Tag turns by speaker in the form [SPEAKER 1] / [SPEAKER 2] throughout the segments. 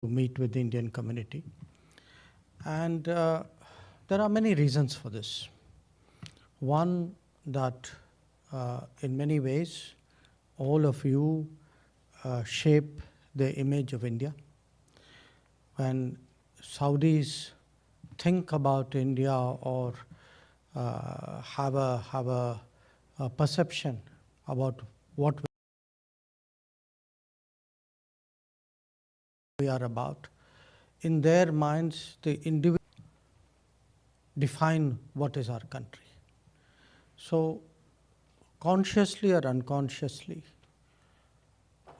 [SPEAKER 1] to meet with the Indian community. And there are many reasons for this. One, that in many ways, all of you shape the image of India. When Saudis think about India or have a perception about what we are about, in their minds, the individual define what is our country. So, consciously or unconsciously,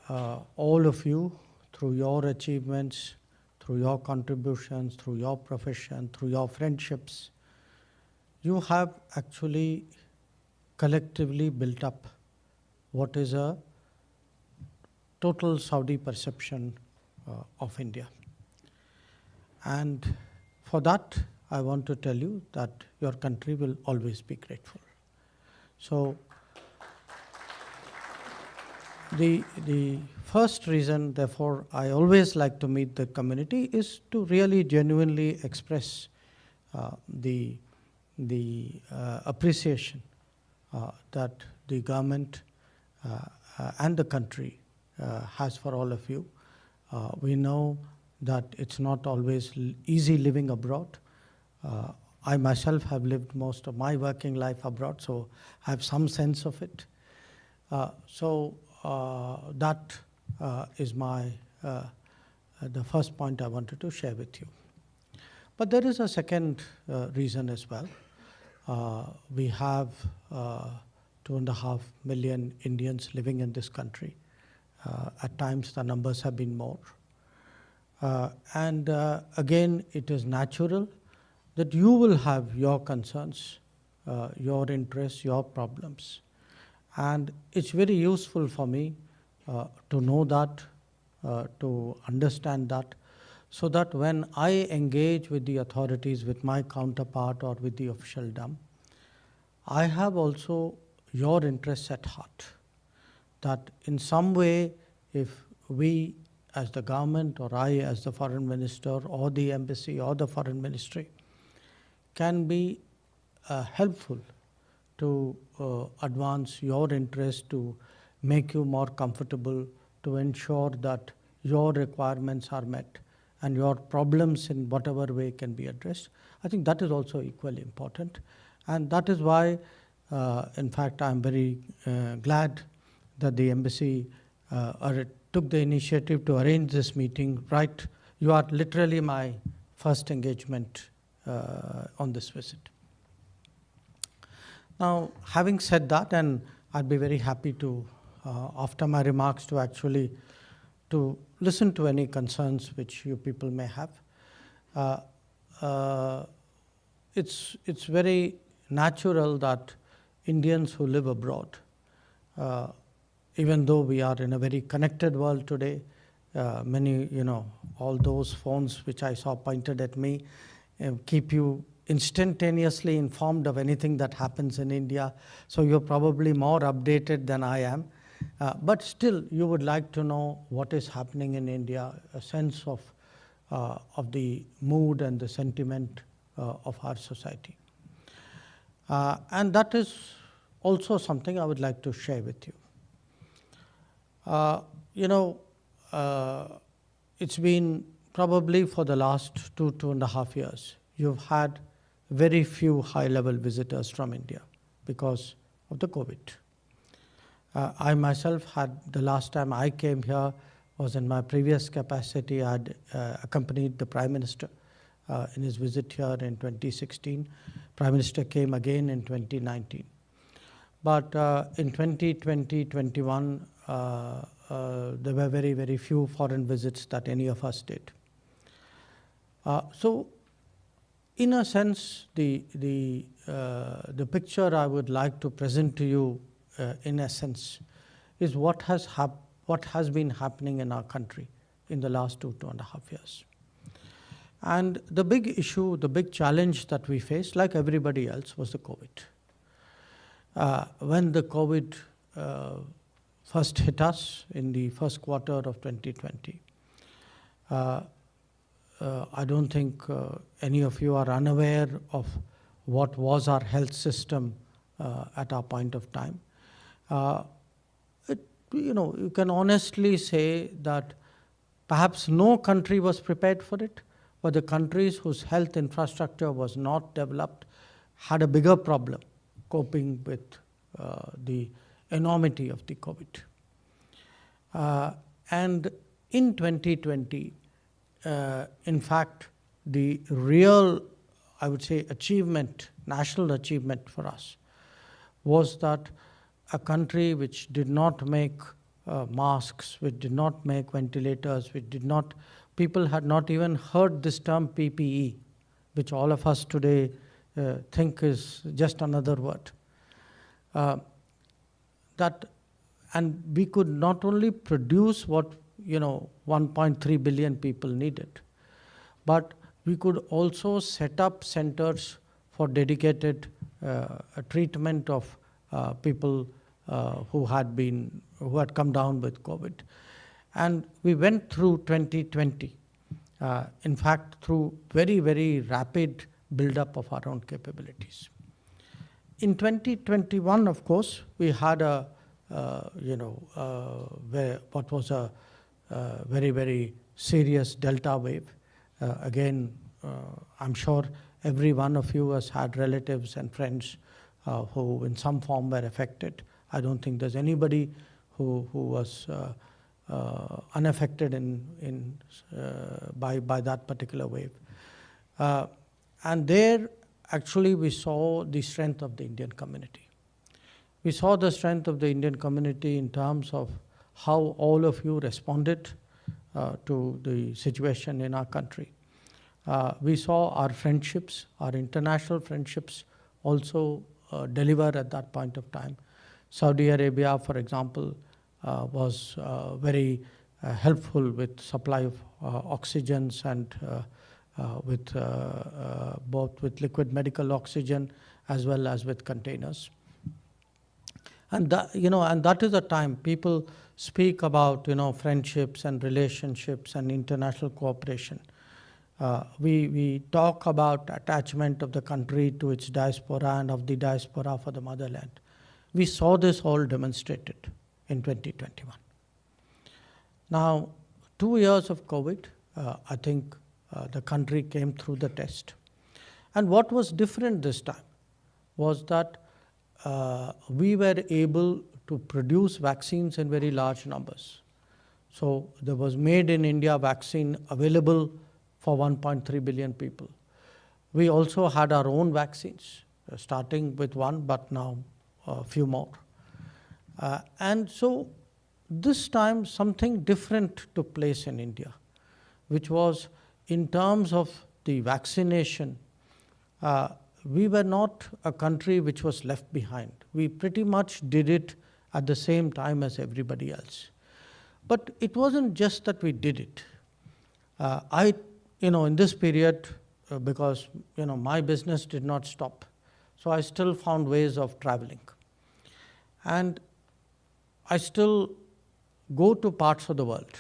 [SPEAKER 1] all of you, through your achievements, through your contributions, through your profession, through your friendships, you have actually collectively built up what is a total Saudi perception of India. And for that, I want to tell you that your country will always be grateful. So, the first reason, therefore, I always like to meet the community is to really genuinely express the appreciation that the government and the country has for all of you. We know that it's not always easy living abroad. I myself have lived most of my working life abroad, so I have some sense of it. That is the first point I wanted to share with you. But there is a second reason as well. We have 2.5 million Indians living in this country. At times the numbers have been more. Again, it is natural that you will have your concerns, your interests, your problems. And it's very useful for me to know that, to understand that, so that when I engage with the authorities, with my counterpart or with the officialdom, I have also your interests at heart. That in some way, if we as the government or I as the foreign minister or the embassy or the foreign ministry can be helpful to advance your interest, to make you more comfortable, to ensure that your requirements are met and your problems in whatever way can be addressed, I think that is also equally important. And that is why, in fact, I'm very glad that the embassy took the initiative to arrange this meeting. Right, you are literally my first engagement on this visit. Now, having said that, and I'd be very happy to, after my remarks, to actually to listen to any concerns which you people may have. It's very natural that Indians who live abroad, even though we are in a very connected world today, many, all those phones which I saw pointed at me keep you instantaneously informed of anything that happens in India. So you're probably more updated than I am. But still, you would like to know what is happening in India, a sense of the mood and the sentiment of our society. And that is also something I would like to share with you. It's been probably for the last 2.5 years, you've had very few high-level visitors from India because of the COVID. I myself had, the last time I came here was in my previous capacity. I had accompanied the Prime Minister in his visit here in 2016. Prime Minister came again in 2019. But in 2020-21, there were very, very few foreign visits that any of us did. So, in a sense, the picture I would like to present to you, in essence, is what has been happening in our country in the last 2.5 years. And the big issue, the big challenge that we faced, like everybody else, was the COVID. When the COVID first hit us in the first quarter of 2020, Uh, I don't think any of you are unaware of what was our health system at our point of time. Uh, you can honestly say that perhaps no country was prepared for it, but the countries whose health infrastructure was not developed had a bigger problem coping with the enormity of the COVID. And in 2020, in fact, the real, I would say, achievement, national achievement for us, was that a country which did not make masks, which did not make ventilators, which did not, people had not even heard this term PPE, which all of us today think is just another word. And we could not only produce what 1.3 billion people needed, but we could also set up centers for dedicated treatment of people who had come down with COVID. And we went through 2020, in fact, through very, very rapid buildup of our own capabilities. In 2021, of course, we had what was a very, very serious Delta wave. Again, I'm sure every one of you has had relatives and friends who in some form were affected. I don't think there's anybody who was unaffected by that particular wave. And there, actually, we saw the strength of the Indian community. We saw the strength of the Indian community in terms of how all of you responded to the situation in our country. We saw our friendships, our international friendships also deliver at that point of time. Saudi Arabia, for example, was very helpful with supply of oxygens and both with liquid medical oxygen as well as with containers. And that is a time people speak about friendships and relationships and international cooperation. We talk about attachment of the country to its diaspora and of the diaspora for the motherland. We saw this all demonstrated in 2021. Now, 2 years of COVID, I think the country came through the test. And what was different this time was that we were able to produce vaccines in very large numbers. So there was made in India vaccine available for 1.3 billion people. We also had our own vaccines, starting with one, but now a few more. And so this time something different took place in India, which was in terms of the vaccination. We were not a country which was left behind. We pretty much did it at the same time as everybody else. But it wasn't just that we did it. In this period, because my business did not stop, so I still found ways of traveling. And I still go to parts of the world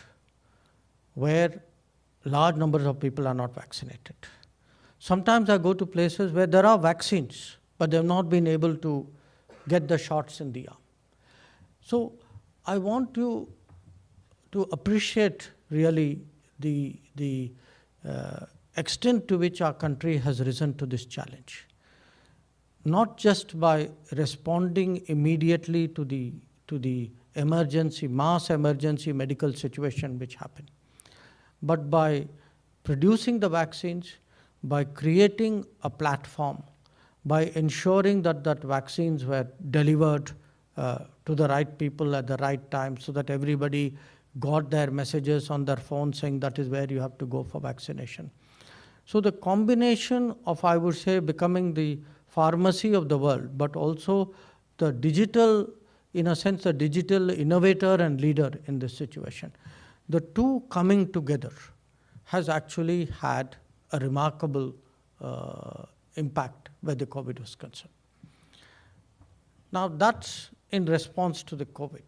[SPEAKER 1] where large numbers of people are not vaccinated. Sometimes I go to places where there are vaccines, but they've not been able to get the shots in the arm. So I want you to appreciate really the extent to which our country has risen to this challenge. Not just by responding immediately to the emergency, mass emergency medical situation which happened, but by producing the vaccines, by creating a platform, by ensuring that vaccines were delivered to the right people at the right time so that everybody got their messages on their phone saying that is where you have to go for vaccination. So the combination of, I would say, becoming the pharmacy of the world, but also the digital, in a sense, the digital innovator and leader in this situation, the two coming together has actually had a remarkable impact where the COVID was concerned. Now that's in response to the COVID.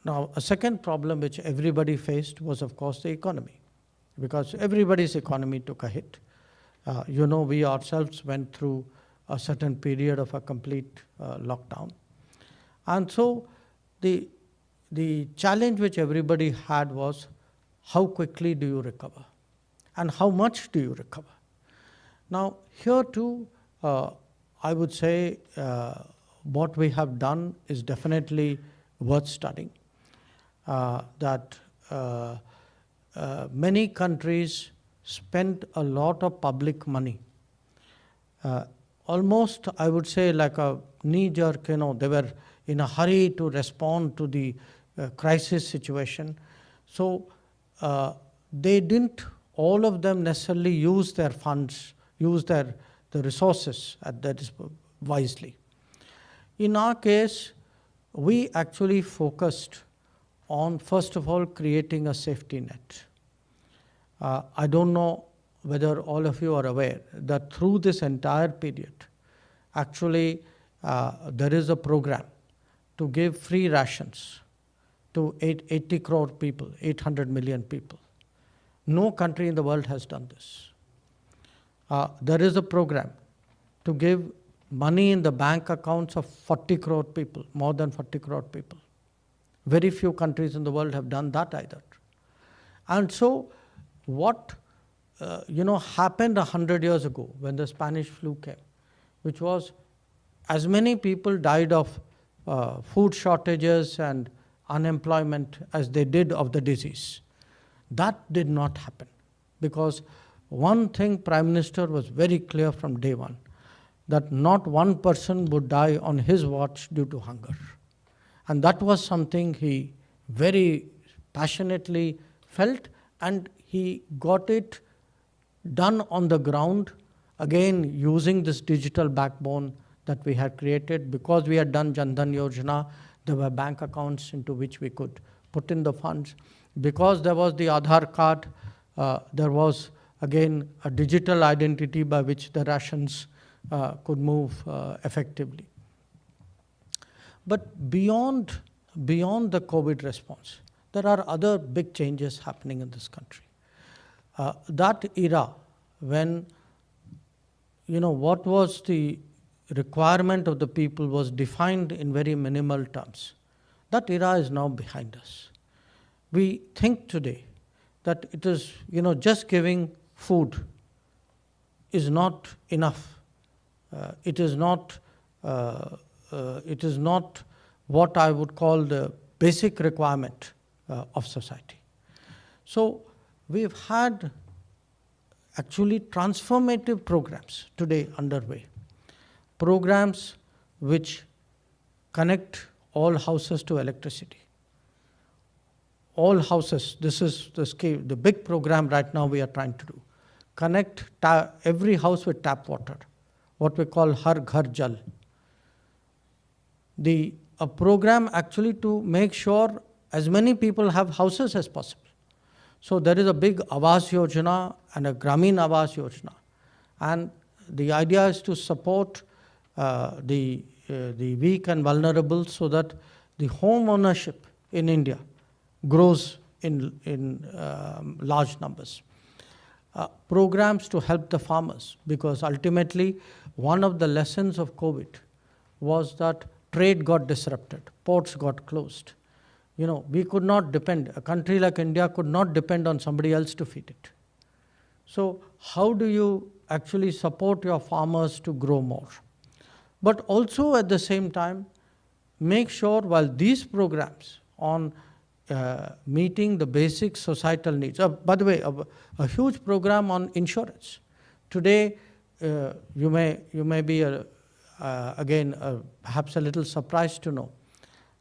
[SPEAKER 1] Now, a second problem which everybody faced was, of course, the economy, because everybody's economy took a hit. We ourselves went through a certain period of a complete lockdown. And so the challenge which everybody had was, how quickly do you recover? And how much do you recover? Now, here too, I would say what we have done is definitely worth studying. That many countries spent a lot of public money. Almost, I would say, like a knee-jerk, they were in a hurry to respond to the crisis situation. So they didn't, all of them necessarily use their funds, use the resources wisely. In our case, we actually focused on, first of all, creating a safety net. I don't know whether all of you are aware that through this entire period, actually, there is a program to give free rations to 80 crore people, 800 million people. No country in the world has done this. There is a program to give money in the bank accounts of 40 crore people, more than 40 crore people. Very few countries in the world have done that either. And so what happened 100 years ago when the Spanish flu came, which was as many people died of food shortages and unemployment as they did of the disease. That did not happen, because one thing Prime Minister was very clear from day one, that not one person would die on his watch due to hunger. And that was something he very passionately felt, and he got it done on the ground, again using this digital backbone that we had created. Because we had done Jan Dhan Yojana, there were bank accounts into which we could put in the funds. Because there was the Aadhaar card, there was again a digital identity by which the rations could move effectively. But beyond the COVID response, there are other big changes happening in this country. That era when, what was the requirement of the people was defined in very minimal terms. That era is now behind us. We think today that it is, just giving food is not enough. It is not what I would call the basic requirement of society. So we've had actually transformative programs today underway. Programs which connect all houses to electricity. All houses, this is the scale, the big program right now we are trying to do. Connect every house with tap water, what we call Har Ghar Jal. A program actually to make sure as many people have houses as possible. So there is a big Awas Yojana and a Gramin Awas Yojana. And the idea is to support the weak and vulnerable so that the home ownership in India grows in large numbers. Programs to help the farmers, because ultimately one of the lessons of COVID was that trade got disrupted, ports got closed. We could not depend, a country like India could not depend on somebody else to feed it. So how do you actually support your farmers to grow more? But also at the same time, make sure while these programs on meeting the basic societal needs. By the way, a huge program on insurance. Today, you may be again perhaps a little surprised to know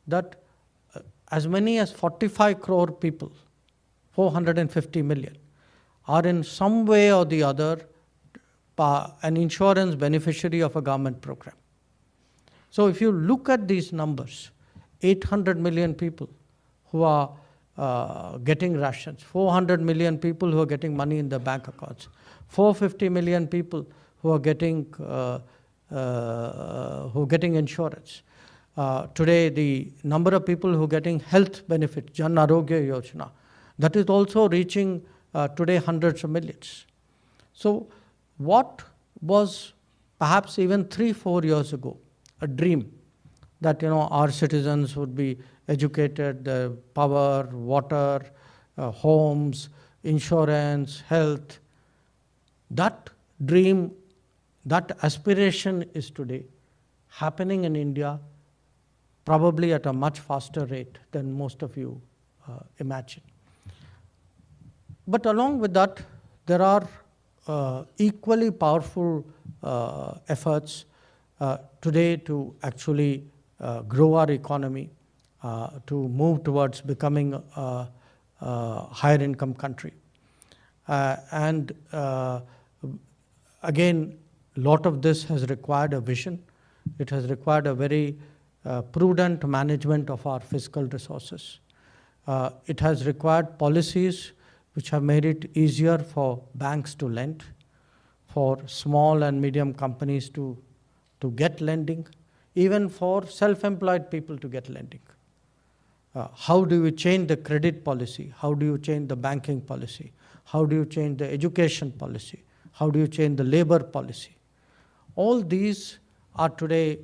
[SPEAKER 1] that as many as 45 crore people, 450 million, are in some way or the other an insurance beneficiary of a government program. So if you look at these numbers, 800 million people who are getting rations, 400 million people who are getting money in their bank accounts, 450 million people who are getting insurance. Today, the number of people who are getting health benefits, Jan Arogya Yojana, that is also reaching today hundreds of millions. So what was perhaps even 3-4 years ago a dream, that our citizens would be educated, power, water, homes, insurance, health, that dream, that aspiration is today happening in India, probably at a much faster rate than most of you imagine. But along with that, there are equally powerful efforts today to actually grow our economy, to move towards becoming a higher income country. And again, a lot of this has required a vision. It has required a very prudent management of our fiscal resources. It has required policies which have made it easier for banks to lend, for small and medium companies to get lending, even for self-employed people to get lending. How do you change the credit policy? How do you change the banking policy? How do you change the education policy? How do you change the labor policy? All these are today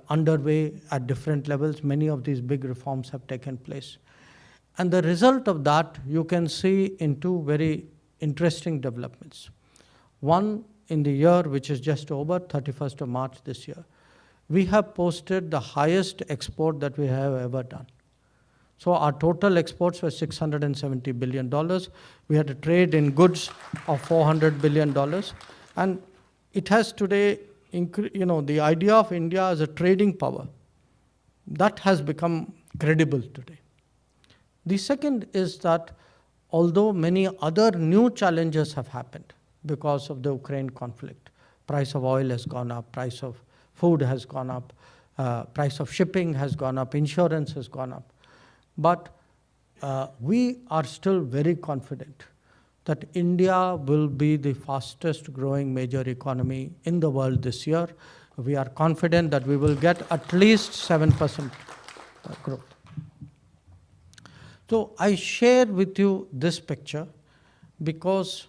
[SPEAKER 1] underway at different levels. Many of these big reforms have taken place. And the result of that you can see in two very interesting developments. One, in the year which is just over, 31st of March this year, we have posted the highest export that we have ever done. So our total exports were $670 billion. We had a trade in goods of $400 billion. And it has today, the idea of India as a trading power, that has become credible today. The second is that although many other new challenges have happened because of the Ukraine conflict, price of oil has gone up, price of food has gone up, price of shipping has gone up, insurance has gone up. But we are still very confident that India will be the fastest growing major economy in the world this year. We are confident that we will get at least 7% growth. So I share with you this picture because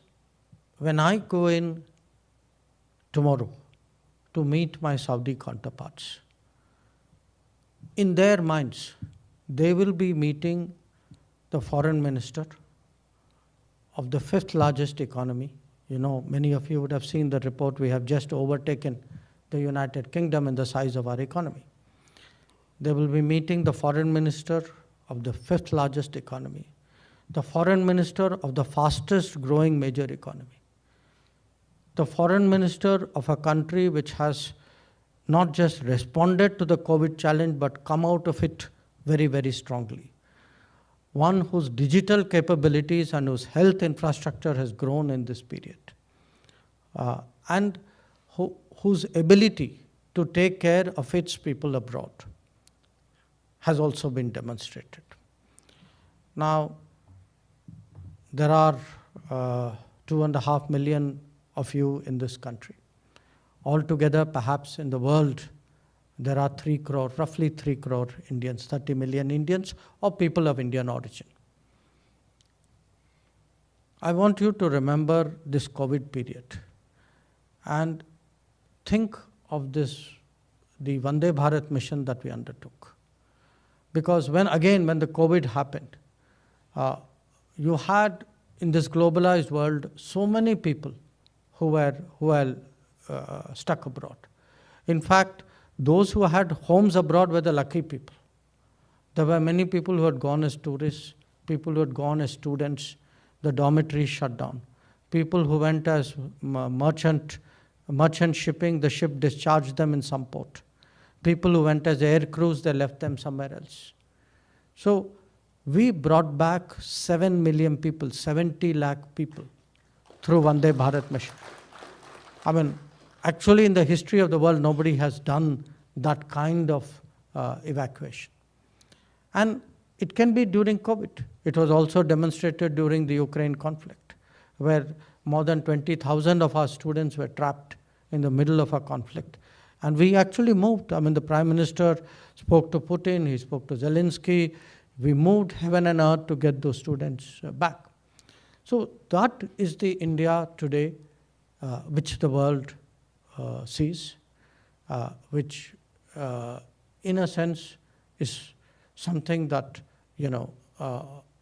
[SPEAKER 1] when I go in tomorrow to meet my Saudi counterparts, in their minds, they will be meeting the foreign minister of the 5th largest economy. Many of you would have seen the report. We have just overtaken the United Kingdom in the size of our economy. They will be meeting the foreign minister of the 5th largest economy, the foreign minister of the fastest growing major economy, the foreign minister of a country which has not just responded to the COVID challenge, but come out of it very, very strongly. One whose digital capabilities and whose health infrastructure has grown in this period, and whose ability to take care of its people abroad has also been demonstrated. Now, there are 2.5 million of you in this country. Altogether, perhaps in the world, there are 3 crore, roughly 3 crore Indians, 30 million Indians, or people of Indian origin. I want you to remember this COVID period and think of this, the Vande Bharat mission that we undertook. Because when the COVID happened, you had in this globalized world so many people who were stuck abroad. In fact, those who had homes abroad were the lucky people. There were many people who had gone as tourists, people who had gone as students, the dormitories shut down. People who went as merchant shipping, the ship discharged them in some port. People who went as air crews, they left them somewhere else. So we brought back 7 million people, 70 lakh people through Vande Bharat mission. Actually, in the history of the world, nobody has done that kind of evacuation. And it can be during COVID. It was also demonstrated during the Ukraine conflict, where more than 20,000 of our students were trapped in the middle of a conflict. And we actually moved. I mean, the Prime Minister spoke to Putin, he spoke to Zelensky. We moved heaven and earth to get those students back. So that is the India today which the world sees, which in a sense is something that,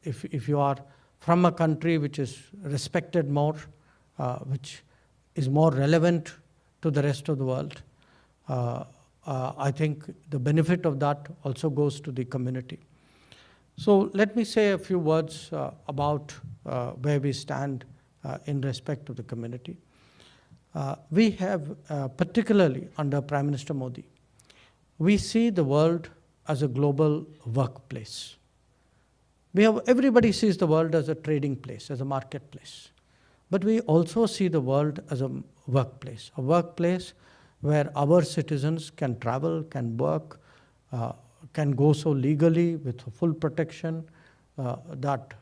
[SPEAKER 1] if you are from a country which is respected more, which is more relevant to the rest of the world, I think the benefit of that also goes to the community. So let me say a few words about where we stand in respect to the community. We have, particularly under Prime Minister Modi, we see the world as a global workplace. Everybody sees the world as a trading place, as a marketplace. But we also see the world as a workplace where our citizens can travel, can work, can go so legally with full protection, that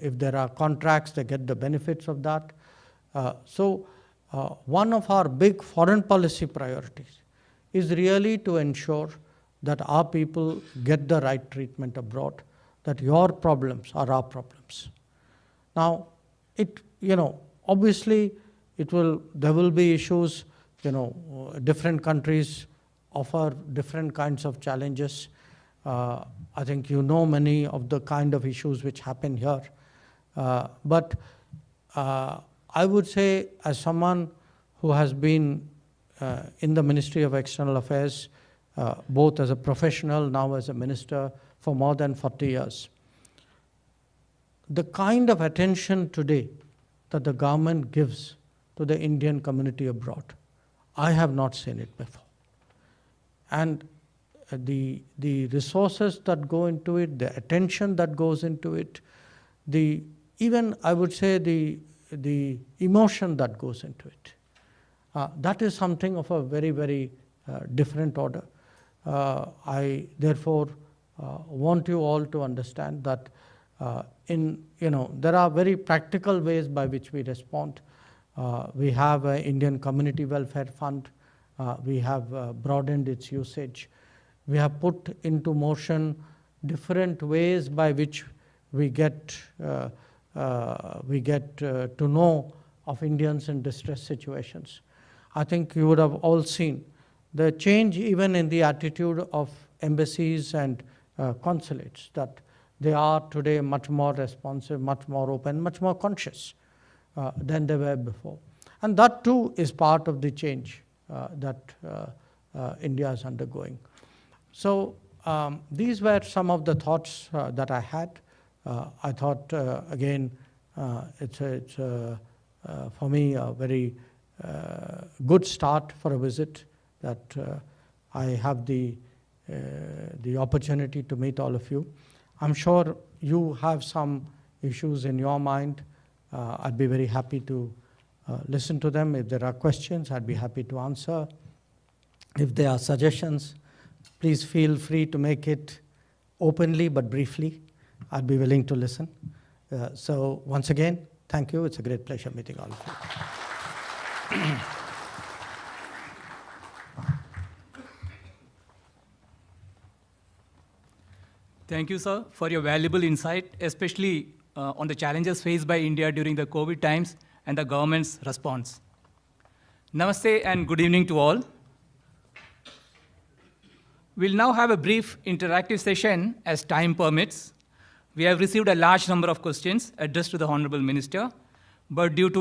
[SPEAKER 1] if there are contracts, they get the benefits of that. So one of our big foreign policy priorities is really to ensure that our people get the right treatment abroad, that your problems are our problems. Now, obviously, there will be issues, different countries offer different kinds of challenges. I think many of the kind of issues which happen here. But I would say, as someone who has been in the Ministry of External Affairs, both as a professional, now as a minister, for more than 40 years, the kind of attention today that the government gives to the Indian community abroad, I have not seen it before. And the resources that go into it, the attention that goes into it, even I would say the emotion that goes into it, that is something of a very, very different order. I therefore want you all to understand that there are very practical ways by which we respond. We have an Indian Community Welfare Fund. We have broadened its usage. We have put into motion different ways by which we get to know of Indians in distress situations. I think you would have all seen the change even in the attitude of embassies and consulates, that they are today much more responsive, much more open, much more conscious than they were before. And that too is part of the change that India is undergoing. So these were some of the thoughts that I had. I thought, again, it's for me a very good start for a visit, that I have the opportunity to meet all of you. I'm sure you have some issues in your mind. I'd be very happy to listen to them. If there are questions, I'd be happy to answer. If there are suggestions, please feel free to make it openly but briefly. I'd be willing to listen. So once again, thank you. It's a great pleasure meeting all of you.
[SPEAKER 2] Thank you, sir, for your valuable insight, especially on the challenges faced by India during the COVID times and the government's response. Namaste and good evening to all. We'll now have a brief interactive session as time permits. We have received a large number of questions addressed to the Honorable Minister, but due to